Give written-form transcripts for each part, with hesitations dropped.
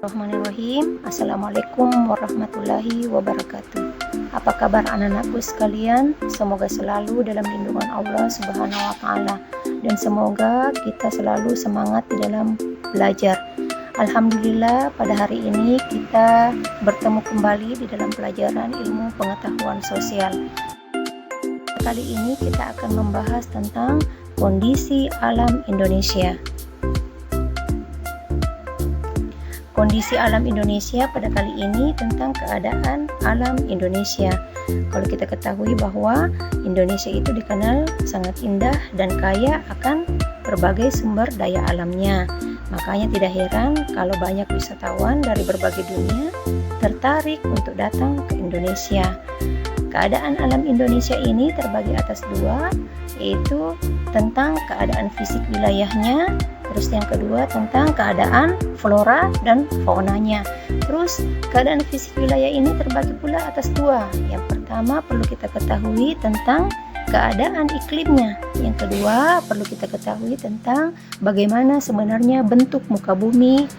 Bismillahirrahmanirrahim. Assalamualaikum warahmatullahi wabarakatuh. Apa kabar anak-anakku sekalian? Semoga selalu dalam lindungan Allah Subhanahu wa Ta'ala, dan semoga kita selalu semangat di dalam belajar. Alhamdulillah, pada hari ini kita bertemu kembali di dalam pelajaran ilmu pengetahuan sosial. Kali ini kita akan membahas tentang kondisi alam Indonesia. Kondisi alam Indonesia pada kali ini tentang keadaan alam Indonesia. Kalau kita ketahui bahwa Indonesia itu dikenal sangat indah dan kaya akan berbagai sumber daya alamnya. Makanya tidak heran kalau banyak wisatawan dari berbagai dunia tertarik untuk datang ke Indonesia. Keadaan alam Indonesia ini terbagi atas dua, yaitu tentang keadaan fisik wilayahnya, terus yang kedua tentang keadaan flora dan faunanya. Terus keadaan fisik wilayah ini terbagi pula atas dua. Yang pertama perlu kita ketahui tentang keadaan iklimnya. Yang kedua perlu kita ketahui tentang bagaimana sebenarnya bentuk muka bumi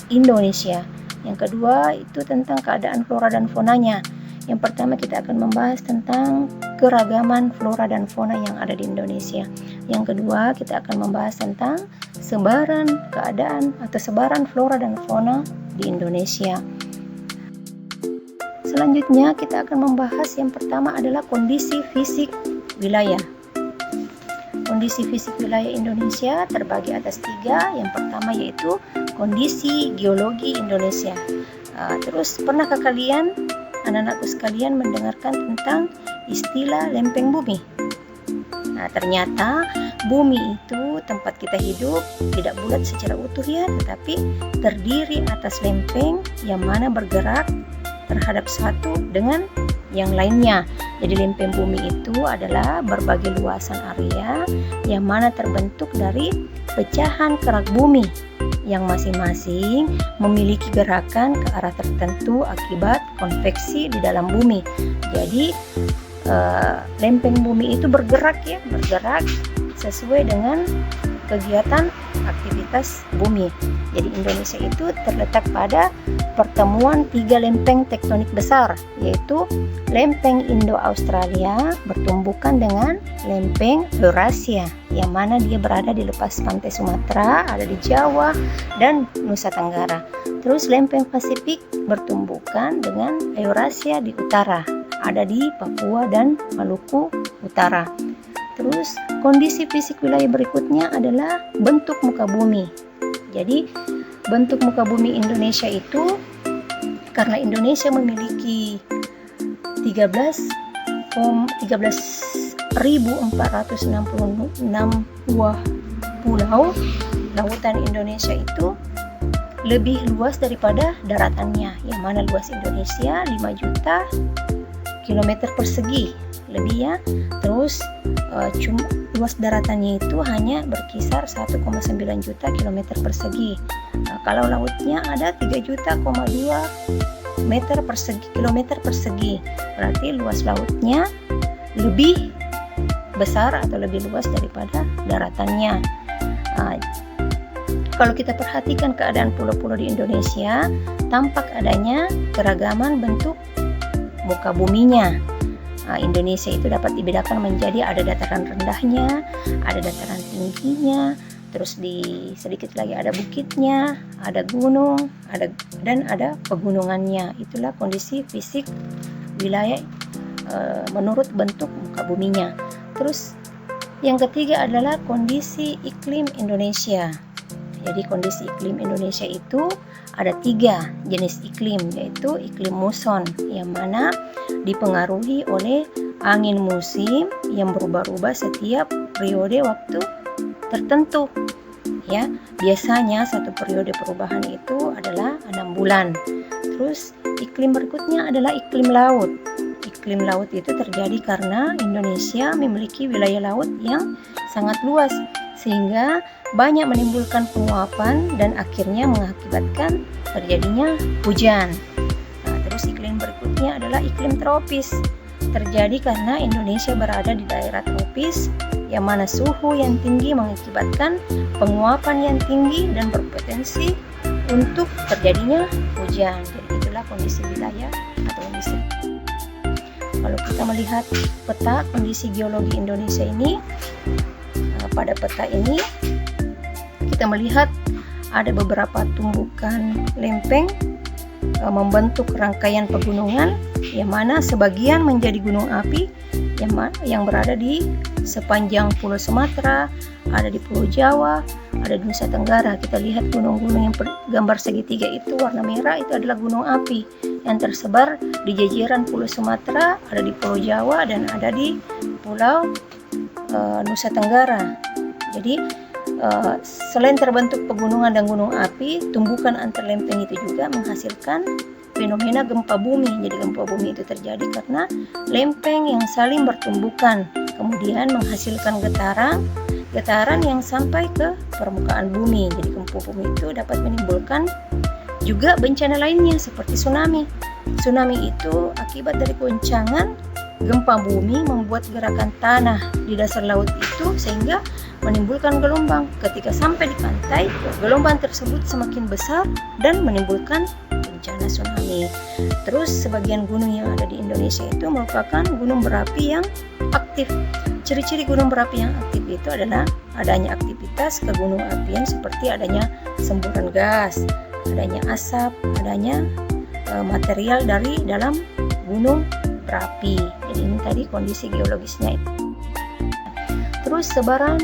Indonesia. Yang kedua itu tentang keadaan flora dan faunanya. Yang pertama kita akan membahas tentang keragaman flora dan fauna yang ada di Indonesia. Yang kedua kita akan membahas tentang sebaran keadaan atau sebaran flora dan fauna di Indonesia. Selanjutnya kita akan membahas yang pertama adalah kondisi fisik wilayah. Kondisi fisik wilayah Indonesia terbagi atas tiga. Yang pertama yaitu kondisi geologi Indonesia. Terus pernahkah kalian anak-anakku sekalian mendengarkan tentang istilah lempeng bumi? Nah, ternyata bumi itu tempat kita hidup tidak bulat secara utuh ya, tetapi terdiri atas lempeng yang mana bergerak terhadap satu dengan yang lainnya. Jadi lempeng bumi itu adalah berbagai luasan area yang mana terbentuk dari pecahan kerak bumi yang masing-masing memiliki gerakan ke arah tertentu akibat konveksi di dalam bumi. Jadi lempeng bumi itu bergerak sesuai dengan kegiatan aktivitas bumi. Jadi Indonesia itu terletak pada pertemuan tiga lempeng tektonik besar, yaitu lempeng Indo-Australia bertumbukan dengan lempeng Eurasia, yang mana dia berada di lepas pantai Sumatera, ada di Jawa dan Nusa Tenggara. Terus lempeng Pasifik bertumbukan dengan Eurasia di utara, ada di Papua dan Maluku Utara. Terus kondisi fisik wilayah berikutnya adalah bentuk muka bumi. Jadi bentuk muka bumi Indonesia itu, karena Indonesia memiliki 13.466 buah pulau, lautan Indonesia itu lebih luas daripada daratannya, yang mana luas Indonesia 5 juta kilometer persegi lebih ya. Terus luas daratannya itu hanya berkisar 1,9 juta kilometer persegi. Kalau lautnya ada 3,2 kilometer persegi, berarti luas lautnya lebih besar atau lebih luas daripada daratannya. Kalau kita perhatikan keadaan pulau-pulau di Indonesia, tampak adanya keragaman bentuk muka buminya. Indonesia itu dapat dibedakan menjadi ada dataran rendahnya, ada dataran tingginya, terus di sedikit lagi ada bukitnya, ada gunung, dan ada pegunungannya. Itulah kondisi fisik wilayah menurut bentuk muka buminya. Terus yang ketiga adalah kondisi iklim Indonesia. Jadi kondisi iklim Indonesia itu ada 3 jenis iklim, yaitu iklim muson yang mana dipengaruhi oleh angin musim yang berubah-ubah setiap periode waktu tertentu. Ya, biasanya satu periode perubahan itu adalah 6 bulan. Terus iklim berikutnya adalah iklim laut. Iklim laut itu terjadi karena Indonesia memiliki wilayah laut yang sangat luas, sehingga banyak menimbulkan penguapan dan akhirnya mengakibatkan terjadinya hujan. Terus iklim berikutnya adalah iklim tropis. Terjadi karena Indonesia berada di daerah tropis yang mana suhu yang tinggi mengakibatkan penguapan yang tinggi dan berpotensi untuk terjadinya hujan. Jadi itulah kondisi wilayah atau kondisi. Kalau kita melihat peta kondisi geologi Indonesia ini, pada peta ini kita melihat ada beberapa tumbukan lempeng membentuk rangkaian pegunungan, yang mana sebagian menjadi gunung api yang berada di sepanjang Pulau Sumatera, ada di Pulau Jawa, ada di Nusa Tenggara. Kita lihat gunung-gunung yang gambar segitiga itu warna merah, itu adalah gunung api yang tersebar di jajaran Pulau Sumatera, ada di Pulau Jawa, dan ada di Pulau Nusa Tenggara. Jadi selain terbentuk pegunungan dan gunung api, tumbukan antar lempeng itu juga menghasilkan fenomena gempa bumi. Jadi gempa bumi itu terjadi karena lempeng yang saling bertumbukan, kemudian menghasilkan getaran yang sampai ke permukaan bumi. Jadi gempa bumi itu dapat menimbulkan juga bencana lainnya seperti tsunami. Tsunami itu akibat dari goncangan gempa bumi membuat gerakan tanah di dasar laut itu sehingga menimbulkan gelombang. Ketika sampai di pantai, gelombang tersebut semakin besar dan menimbulkan bencana tsunami. Terus sebagian gunung yang ada di Indonesia itu merupakan gunung berapi yang aktif. Ciri-ciri gunung berapi yang aktif itu adalah adanya aktivitas kegunung apian seperti adanya semburan gas, adanya asap, adanya material dari dalam gunung berapi. Jadi ini tadi kondisi geologisnya. Terus sebaran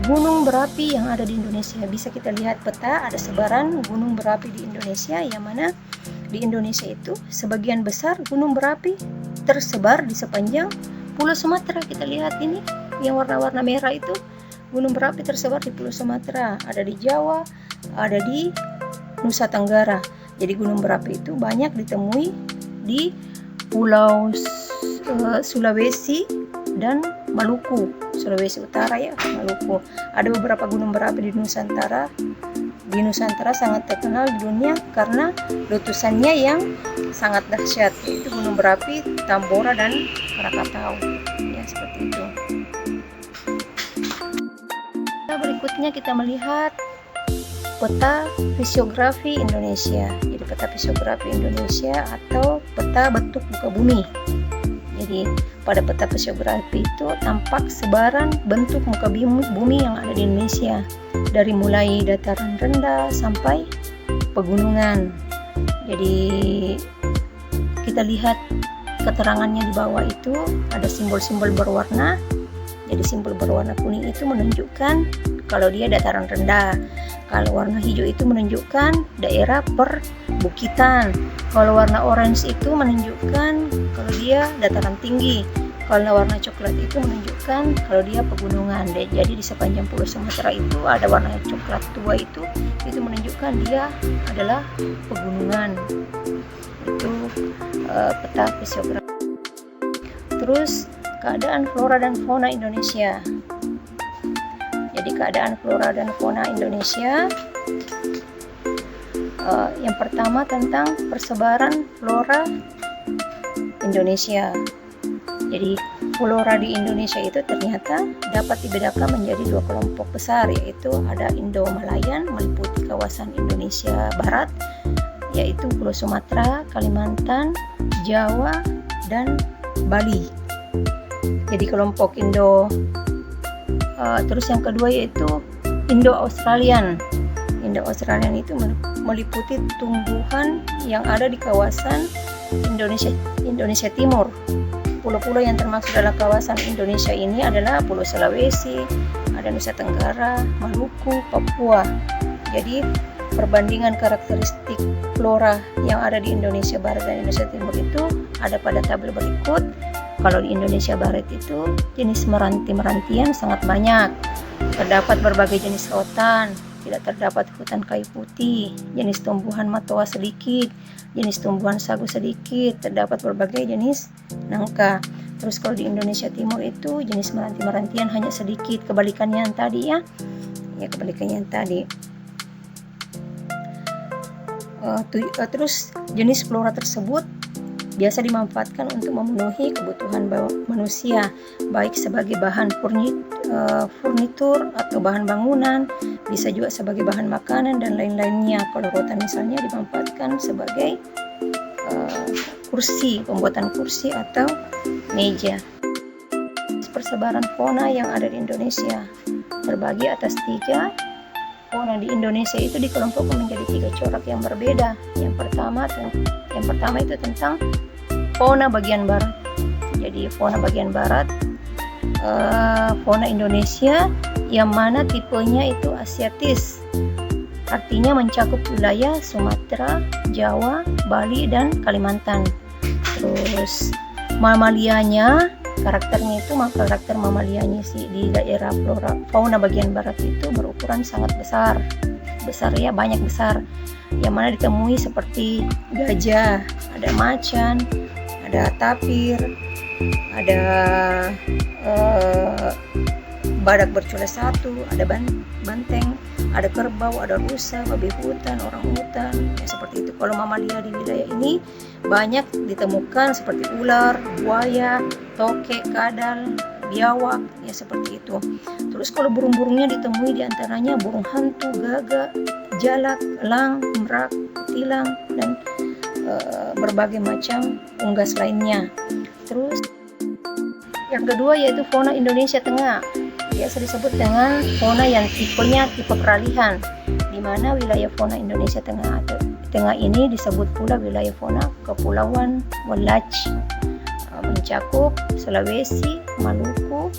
gunung berapi yang ada di Indonesia, bisa kita lihat peta, ada sebaran gunung berapi di Indonesia, yang mana di Indonesia itu sebagian besar gunung berapi tersebar di sepanjang Pulau Sumatera. Kita lihat ini yang warna-warna merah itu gunung berapi tersebar di Pulau Sumatera, ada di Jawa, ada di Nusa Tenggara. Jadi gunung berapi itu banyak ditemui di Pulau Sulawesi dan Maluku, Sulawesi Utara ya, Maluku. Ada beberapa gunung berapi di Nusantara. Di Nusantara sangat terkenal di dunia karena letusannya yang sangat dahsyat, yaitu gunung berapi Tambora dan Krakatau. Ya, seperti itu. Berikutnya kita melihat peta fisiografi Indonesia. Jadi peta fisiografi Indonesia atau peta bentuk muka bumi. Jadi pada peta fisiografi itu tampak sebaran bentuk muka bumi yang ada di Indonesia, dari mulai dataran rendah sampai pegunungan. Jadi kita lihat keterangannya di bawah itu ada simbol-simbol berwarna. Jadi simbol berwarna kuning itu menunjukkan kalau dia dataran rendah. Kalau warna hijau itu menunjukkan daerah perbukitan. Kalau warna orange itu menunjukkan kalau dia dataran tinggi. Kalau warna coklat itu menunjukkan kalau dia pegunungan. Jadi di sepanjang Pulau Sumatera itu ada warna coklat tua itu menunjukkan dia adalah pegunungan. Itu peta fisiografi. Terus keadaan flora dan fauna Indonesia. Jadi keadaan flora dan fauna Indonesia, yang pertama tentang persebaran flora Indonesia. Jadi flora di Indonesia itu ternyata dapat dibedakan menjadi dua kelompok besar, yaitu ada Indo-Malayan meliputi kawasan Indonesia Barat, yaitu Pulau Sumatera, Kalimantan, Jawa, dan Bali. Jadi kelompok Indo. Terus yang kedua yaitu Indo-Australian. Indo-Australian itu meliputi tumbuhan yang ada di kawasan Indonesia Timur. Pulau-pulau yang termasuk dalam kawasan Indonesia ini adalah Pulau Sulawesi, ada Nusa Tenggara, Maluku, Papua. Jadi perbandingan karakteristik flora yang ada di Indonesia Barat dan Indonesia Timur itu ada pada tabel berikut. Kalau di Indonesia Barat itu jenis meranti-merantian sangat banyak. Terdapat berbagai jenis lautan, tidak terdapat hutan kayu putih, jenis tumbuhan matoa sedikit, jenis tumbuhan sagu sedikit, terdapat berbagai jenis nangka. Terus kalau di Indonesia Timur itu jenis meranti-merantian hanya sedikit, kebalikannya yang tadi ya. Ya, kebalikannya yang tadi. Terus jenis flora tersebut biasa dimanfaatkan untuk memenuhi kebutuhan manusia, baik sebagai bahan furnitur atau bahan bangunan, bisa juga sebagai bahan makanan dan lain-lainnya. Kalau rotan misalnya dimanfaatkan sebagai kursi, pembuatan kursi atau meja. Persebaran fauna yang ada di Indonesia terbagi atas 3. Fauna di Indonesia itu dikelompokkan menjadi 3 corak yang berbeda. Yang pertama itu tentang fauna bagian barat. Jadi fauna bagian barat, fauna Indonesia yang mana tipenya itu asiatis, artinya mencakup wilayah Sumatera, Jawa, Bali, dan Kalimantan. Terus mamalianya, karakternya itu karakter mamalianya sih di daerah fauna bagian barat itu berukuran sangat besar ya, banyak besar, yang mana ditemui seperti gajah, ada macan, ada tapir, ada badak bercula 1, ada banteng, ada kerbau, ada rusa, babi hutan, orang hutan, ya seperti itu. Kalau mamalia di wilayah ini banyak ditemukan seperti ular, buaya, tokek, kadal, biawak, ya seperti itu. Terus kalau burung-burungnya ditemui diantaranya burung hantu, gagak, jalak, elang, merak, tilang, dan berbagai macam unggas lainnya. Terus yang kedua yaitu fauna Indonesia Tengah, biasa disebut dengan fauna yang tipenya tipe peralihan, di mana wilayah fauna Indonesia Tengah ini disebut pula wilayah fauna Kepulauan Welach, mencakup Sulawesi, Maluku,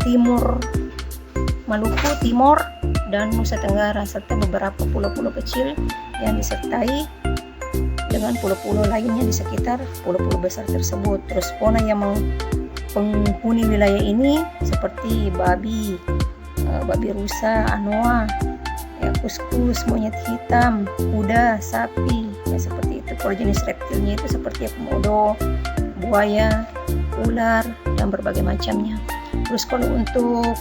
Timor, dan Nusa Tenggara, serta beberapa pulau-pulau kecil yang disertai dengan pulau-pulau lainnya di sekitar pulau-pulau besar tersebut. Terus fauna yang penghuni wilayah ini seperti babi rusa, anoa, ya, kuskus, monyet hitam, kuda, sapi, ya seperti itu. Kalau jenis reptilnya itu seperti komodo, buaya, ular, dan berbagai macamnya. Terus kalau untuk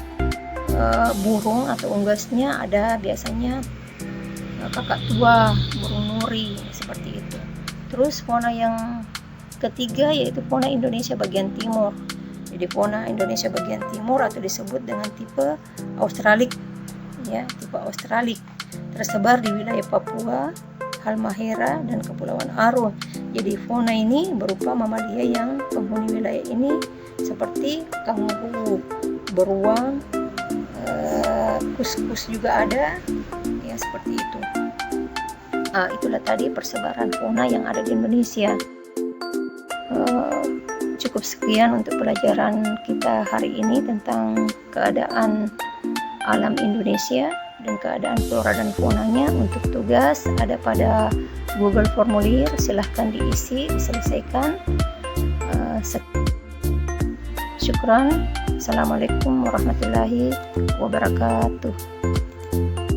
burung atau unggasnya ada biasanya kakak tua, burung nuri, seperti itu. Terus fauna yang ketiga yaitu fauna Indonesia bagian timur. Jadi fauna Indonesia bagian timur atau disebut dengan tipe Australik, ya, tipe Australik, tersebar di wilayah Papua, Halmahera, dan Kepulauan Aru. Jadi fauna ini berupa mamalia yang penghuni wilayah ini seperti kanguru, beruang, kuskus juga ada, ya seperti itu. Itulah tadi persebaran fauna yang ada di Indonesia. Cukup sekian untuk pelajaran kita hari ini tentang keadaan alam Indonesia dan keadaan flora dan faunanya. Untuk tugas ada pada Google Formulir, silahkan diisi, diselesaikan. Syukran. Assalamualaikum warahmatullahi wabarakatuh.